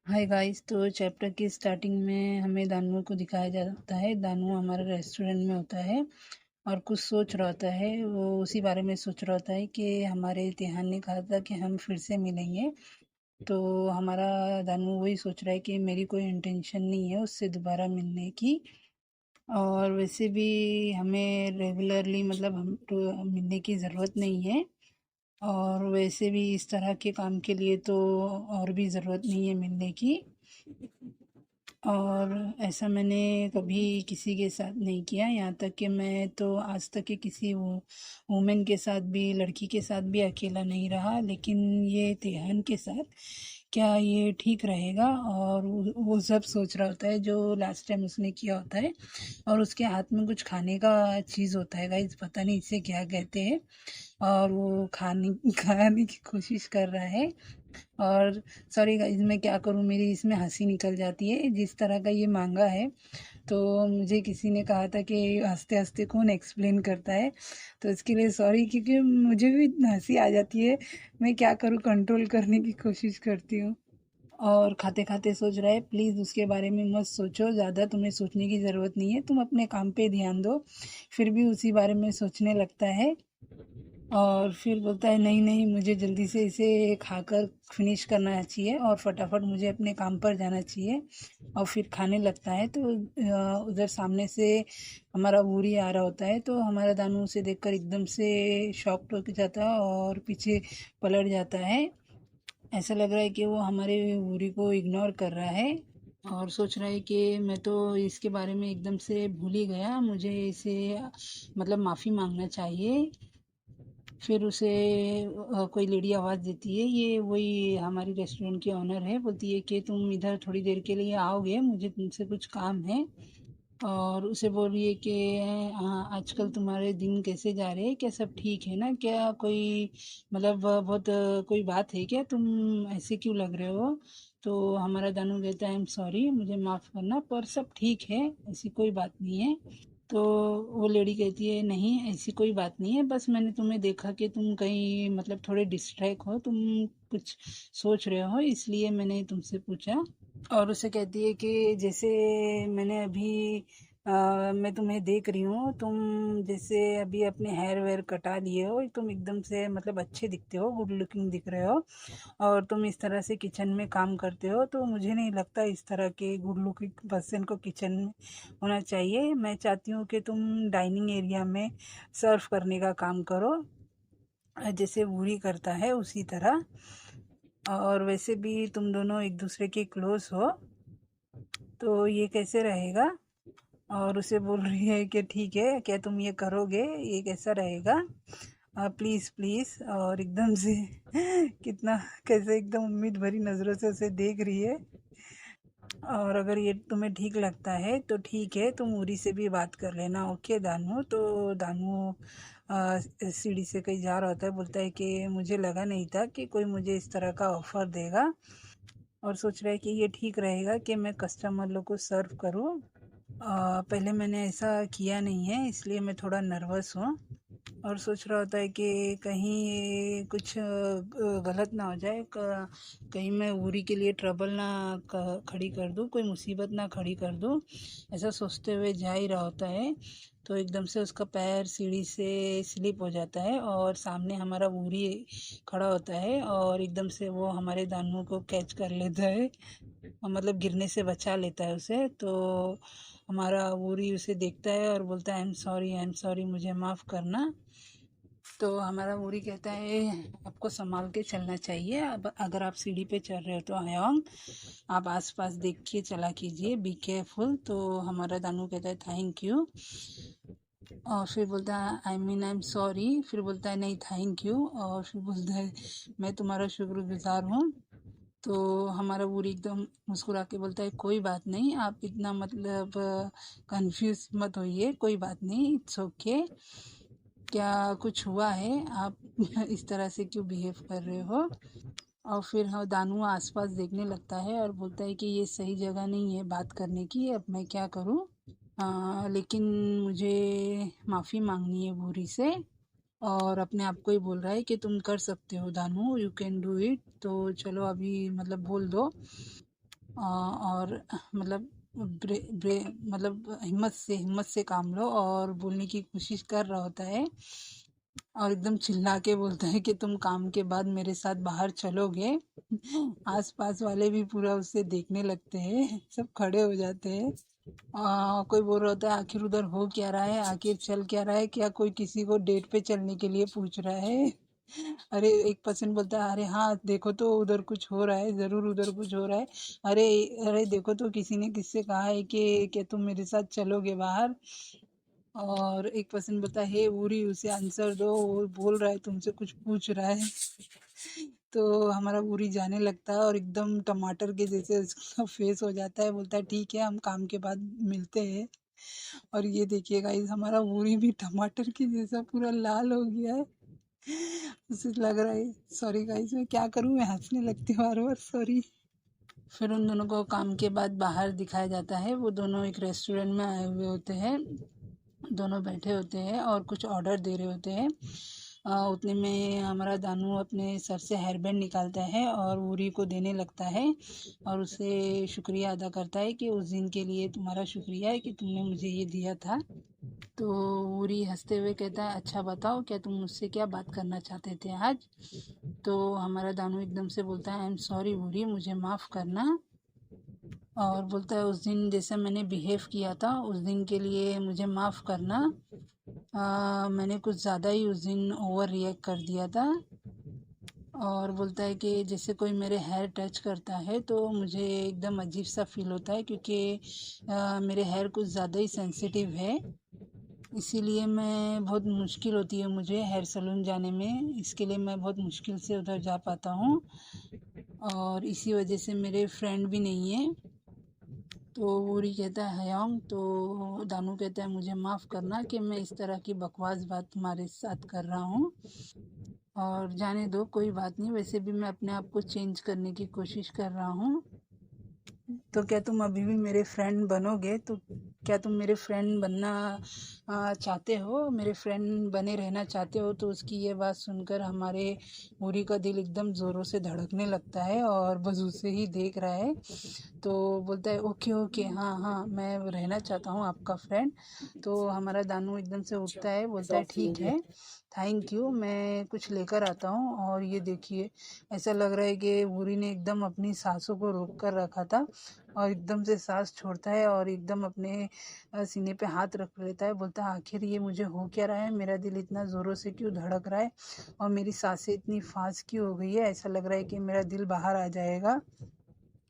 Hi guys. तो chapter की starting में हमें दानू को दिखाया जाता है। दानू हमारे रेस्टोरेंट में होता है और कुछ सोच रहा होता है। वो उसी बारे में सोच रहा होता है कि हमारे तिहान ने कहा था कि हम फिर से मिलेंगे। तो हमारा दानू वही सोच रहा है कि मेरी कोई इंटेंशन नहीं है उससे दोबारा मिलने की। और वैसे भी हमें रेगुलरली मतलब हम तो मिलने की ज़रूरत नहीं है। और वैसे भी इस तरह के काम के लिए तो और भी ज़रूरत नहीं है मिलने की। और ऐसा मैंने कभी किसी के साथ नहीं किया, यहाँ तक कि मैं तो आज तक के किसी वुमेन के साथ भी, लड़की के साथ भी अकेला नहीं रहा। लेकिन ये तिहान के साथ क्या ये ठीक रहेगा? और वो सब सोच रहा होता है जो लास्ट टाइम उसने किया होता है। और उसके हाथ में कुछ खाने का चीज़ होता है गाइस, पता नहीं इसे क्या कहते हैं। और वो खाने खाने की कोशिश कर रहा है। और सॉरी गाइस, मैं क्या करूँ, मेरी इसमें हंसी निकल जाती है। जिस तरह का ये मांगा है तो मुझे किसी ने कहा था कि हंसते हंसते कौन एक्सप्लेन करता है, तो इसके लिए सॉरी, क्योंकि मुझे भी हंसी आ जाती है। मैं क्या करूँ, कंट्रोल करने की कोशिश करती हूँ। और खाते खाते सोच रहा है प्लीज़ उसके बारे में मत सोचो ज़्यादा, तुम्हें सोचने की ज़रूरत नहीं है, तुम अपने काम पे ध्यान दो। फिर भी उसी बारे में सोचने लगता है। और फिर बोलता है नहीं नहीं, मुझे जल्दी से इसे खाकर फिनिश करना चाहिए और फटाफट मुझे अपने काम पर जाना चाहिए। और फिर खाने लगता है तो उधर सामने से हमारा वूरी आ रहा होता है। तो हमारा दानू उसे देखकर एकदम से शॉक्ड हो जाता है और पीछे पलट जाता है। ऐसा लग रहा है कि वो हमारे वूरी को इग्नोर कर रहा है और सोच रहा है कि मैं तो इसके बारे में एकदम से भूल ही गया, मुझे इसे मतलब माफ़ी मांगना चाहिए। फिर उसे कोई लेडी आवाज़ देती है, ये वही हमारी रेस्टोरेंट की ऑनर है। बोलती है कि तुम इधर थोड़ी देर के लिए आओगे, मुझे तुमसे कुछ काम है। और उसे बोल रही है कि हाँ, आजकल तुम्हारे दिन कैसे जा रहे हैं, क्या सब ठीक है ना? क्या कोई मतलब बहुत कोई बात है क्या? तुम ऐसे क्यों लग रहे हो? तो हमारा दानू कहता है आई एम सॉरी, मुझे माफ़ करना, पर सब ठीक है, ऐसी कोई बात नहीं है। तो वो लेडी कहती है नहीं ऐसी कोई बात नहीं है, बस मैंने तुम्हें देखा कि तुम कहीं मतलब थोड़े डिस्ट्रैक्ट हो, तुम कुछ सोच रहे हो, इसलिए मैंने तुमसे पूछा। और उसे कहती है कि जैसे मैंने अभी मैं तुम्हें देख रही हूँ, तुम जैसे अभी अपने हेयर वेयर कटा लिए हो, तुम एकदम से मतलब अच्छे दिखते हो, गुड लुकिंग दिख रहे हो। और तुम इस तरह से किचन में काम करते हो, तो मुझे नहीं लगता इस तरह के गुड लुकिंग पर्सन को किचन में होना चाहिए। मैं चाहती हूँ कि तुम डाइनिंग एरिया में सर्व करने का काम करो, जैसे वूरी करता है उसी तरह। और वैसे भी तुम दोनों एक दूसरे के क्लोज हो, तो ये कैसे रहेगा? और उसे बोल रही है कि ठीक है, क्या तुम ये करोगे, ये कैसा रहेगा? Please please. और एकदम से कितना कैसे एकदम उम्मीद भरी नज़रों से उसे देख रही है। और अगर ये तुम्हें ठीक लगता है तो ठीक है, तुम उरी से भी बात कर लेना, ओके दानू? तो दानू सीढ़ी से कहीं जा रहा होता है, बोलता है कि मुझे लगा नहीं था कि कोई मुझे इस तरह का ऑफ़र देगा। और सोच रहा है कि ये ठीक रहेगा कि मैं कस्टमर लोग को सर्व करूं। पहले मैंने ऐसा किया नहीं है, इसलिए मैं थोड़ा नर्वस हूँ। और सोच रहा होता है कि कहीं ये कुछ गलत ना हो जाए, कहीं मैं उरी के लिए ट्रबल ना खड़ी कर दूँ, कोई मुसीबत ना खड़ी कर दूँ। ऐसा सोचते हुए जा ही रहा होता है, तो एकदम से उसका पैर सीढ़ी से स्लिप हो जाता है और सामने हमारा उरी खड़ा होता है और एकदम से वो हमारे दानू को कैच कर लेता है, मतलब गिरने से बचा लेता है उसे। तो हमारा वूरी उसे देखता है और बोलता है I am sorry, I am sorry, मुझे माफ़ करना। तो हमारा वूरी कहता है आपको संभाल के चलना चाहिए, अब अगर आप सीढ़ी पे चढ़ रहे हो तो हयोंग आप आसपास देख के चला कीजिए, बी केयरफुल। तो हमारा दानू कहता है थैंक यू। और फिर बोलता है आई एम सॉरी, फिर बोलता है नहीं थैंक यू, और फिर बोलता है मैं तुम्हारा शुक्रगुजार हूँ। तो हमारा वूरी एकदम मुस्कुरा के बोलता है कोई बात नहीं, आप इतना मतलब कंफ्यूज मत होइए, कोई बात नहीं, इट्स ओके। क्या कुछ हुआ है? आप इस तरह से क्यों बिहेव कर रहे हो? और फिर हाँ, दानू आसपास देखने लगता है और बोलता है कि ये सही जगह नहीं है बात करने की, अब मैं क्या करूँ? लेकिन मुझे माफ़ी मांगनी है भूरी से। और अपने आप को ही बोल रहा है कि तुम कर सकते हो Danu, you can do it, तो चलो अभी मतलब बोल दो। और मतलब मतलब हिम्मत से काम लो, और बोलने की कोशिश कर रहा होता है और एकदम चिल्ला के बोलता है कि तुम काम के बाद मेरे साथ बाहर चलोगे। आसपास वाले भी पूरा उसे देखने लगते हैं, सब खड़े हो जाते हैं। कोई बोल रहा होता है आखिर उधर हो क्या रहा है, आखिर चल क्या रहा है, क्या कोई किसी को डेट पे चलने के लिए पूछ रहा है। अरे एक पर्सन बोलता है अरे हाँ देखो तो उधर कुछ हो रहा है, जरूर उधर कुछ हो रहा है। अरे अरे देखो तो किसी ने किससे कहा है कि क्या तुम मेरे साथ चलोगे बाहर। और एक पर्सन बोलता है हे उरी उसे आंसर दो, वो बोल रहा है तुमसे कुछ पूछ रहा है। तो हमारा उरी जाने लगता है और एकदम टमाटर के जैसे उसका फेस हो जाता है, बोलता है ठीक है हम काम के बाद मिलते हैं। और ये देखिए गाइस हमारा उरी भी टमाटर के जैसा पूरा लाल हो गया है। उसे लग रहा है सॉरी गाइस मैं क्या करूं, मैं हंसने लगती हूँ बार बार, सॉरी। फिर उन दोनों को काम के बाद बाहर दिखाया जाता है, वो दोनों एक रेस्टोरेंट में आए हुए होते हैं। दोनों बैठे होते हैं और कुछ ऑर्डर दे रहे होते हैं। उतने में हमारा दानू अपने सर से हेयर बैंड निकालता है और उरी को देने लगता है और उसे शुक्रिया अदा करता है कि उस दिन के लिए तुम्हारा शुक्रिया है कि तुमने मुझे ये दिया था। तो उरी हंसते हुए कहता है अच्छा बताओ क्या तुम मुझसे क्या बात करना चाहते थे आज। तो हमारा दानू एकदम से बोलता है आई एम सॉरी उरी, मुझे माफ़ करना। और बोलता है उस दिन जैसे मैंने बिहेव किया था उस दिन के लिए मुझे माफ़ करना। मैंने कुछ ज़्यादा ही उस दिन ओवर रिएक्ट कर दिया था। और बोलता है कि जैसे कोई मेरे हेयर टच करता है तो मुझे एकदम अजीब सा फील होता है, क्योंकि मेरे हेयर कुछ ज़्यादा ही सेंसिटिव है। इसीलिए मैं बहुत मुश्किल होती है मुझे हेयर सैलून जाने में, इसके लिए मैं बहुत मुश्किल से उधर जा पाता हूँ। और इसी वजह से मेरे फ्रेंड भी नहीं है। तो वूरी कहता है हयोंग, तो दानू कहता है मुझे माफ़ करना कि मैं इस तरह की बकवास बात तुम्हारे साथ कर रहा हूँ। और जाने दो कोई बात नहीं, वैसे भी मैं अपने आप को चेंज करने की कोशिश कर रहा हूँ। तो क्या तुम अभी भी मेरे फ्रेंड बनोगे, तो क्या तुम मेरे फ्रेंड बनना चाहते हो, मेरे फ्रेंड बने रहना चाहते हो। तो उसकी ये बात सुनकर हमारे मूरी का दिल एकदम ज़ोरों से धड़कने लगता है और बस उसे ही देख रहा है। तो बोलता है ओके ओके हाँ हाँ मैं रहना चाहता हूँ आपका फ्रेंड। तो हमारा दानू एकदम से उठता है, बोलता है ठीक है थैंक यू, मैं कुछ लेकर आता हूँ। और ये देखिए ऐसा लग रहा है कि वूरी ने एकदम अपनी सांसों को रोक कर रखा था और एकदम से सांस छोड़ता है और एकदम अपने सीने पे हाथ रख लेता है। बोलता है आखिर ये मुझे हो क्या रहा है, मेरा दिल इतना ज़ोरों से क्यों धड़क रहा है और मेरी सांसें इतनी फास्ट क्यों हो गई है, ऐसा लग रहा है कि मेरा दिल बाहर आ जाएगा,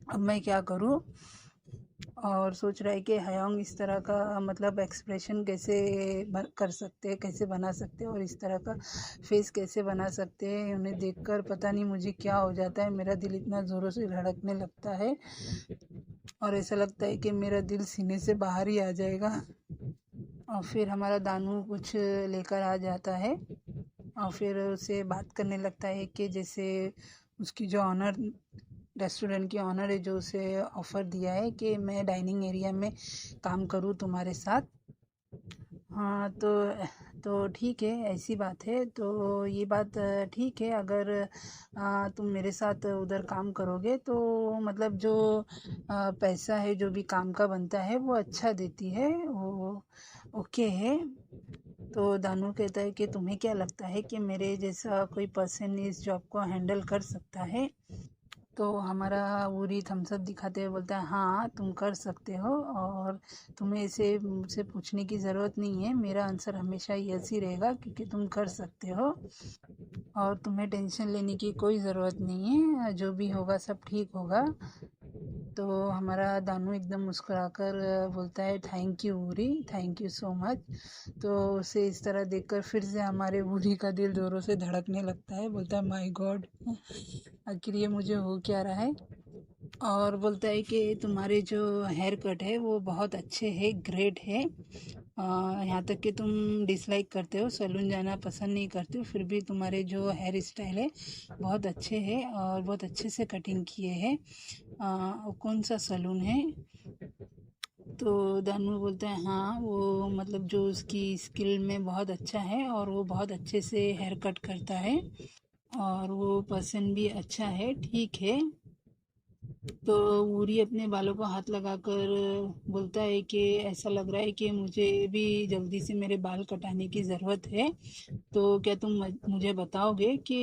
अब मैं क्या करूँ। और सोच रहा है कि हयोंग इस तरह का मतलब एक्सप्रेशन कैसे कर सकते हैं, कैसे बना सकते हैं और इस तरह का फेस कैसे बना सकते हैं। उन्हें देखकर पता नहीं मुझे क्या हो जाता है, मेरा दिल इतना ज़ोरों से धड़कने लगता है और ऐसा लगता है कि मेरा दिल सीने से बाहर ही आ जाएगा। और फिर हमारा दानू कुछ लेकर आ जाता है और फिर उसे बात करने लगता है कि जैसे उसकी जो ऑनर रेस्टोरेंट की ऑनर है जो उसे ऑफ़र दिया है कि मैं डाइनिंग एरिया में काम करूँ तुम्हारे साथ। हाँ तो ठीक है ऐसी बात है, तो ये बात ठीक है अगर तुम मेरे साथ उधर काम करोगे तो मतलब जो पैसा है जो भी काम का बनता है वो अच्छा देती है, वो ओके है। तो दानू कहता है कि तुम्हें क्या लगता है कि मेरे जैसा कोई पर्सन इस जॉब को हैंडल कर सकता है। तो हमारा वूरी थम्स अप दिखाते हुए बोलता है हाँ तुम कर सकते हो और तुम्हें इसे मुझसे पूछने की ज़रूरत नहीं है, मेरा आंसर हमेशा यस ही रहेगा क्योंकि तुम कर सकते हो और तुम्हें टेंशन लेने की कोई ज़रूरत नहीं है, जो भी होगा सब ठीक होगा। तो हमारा दानू एकदम मुस्कुराकर बोलता है थैंक यू वूरी, थैंक यू सो मच। तो उसे इस तरह देखकर फिर से हमारे वूरी का दिल ज़ोरों से धड़कने लगता है, बोलता है माय गॉड आखिर ये मुझे हो क्या रहा है। और बोलता है कि तुम्हारे जो हेयर कट है वो बहुत अच्छे है, ग्रेट है। यहाँ तक कि तुम डिसलाइक करते हो, सैलून जाना पसंद नहीं करते हो, फिर भी तुम्हारे जो हेयर स्टाइल है बहुत अच्छे है और बहुत अच्छे से कटिंग किए हैं। कौन सा सैलून है। तो दानू बोलता है हाँ वो मतलब जो उसकी स्किल में बहुत अच्छा है और वो बहुत अच्छे से हेयर कट करता है और वो पर्सन भी अच्छा है, ठीक है। तो उरी अपने बालों को हाथ लगाकर बोलता है कि ऐसा लग रहा है कि मुझे भी जल्दी से मेरे बाल कटाने की ज़रूरत है, तो क्या तुम मुझे बताओगे कि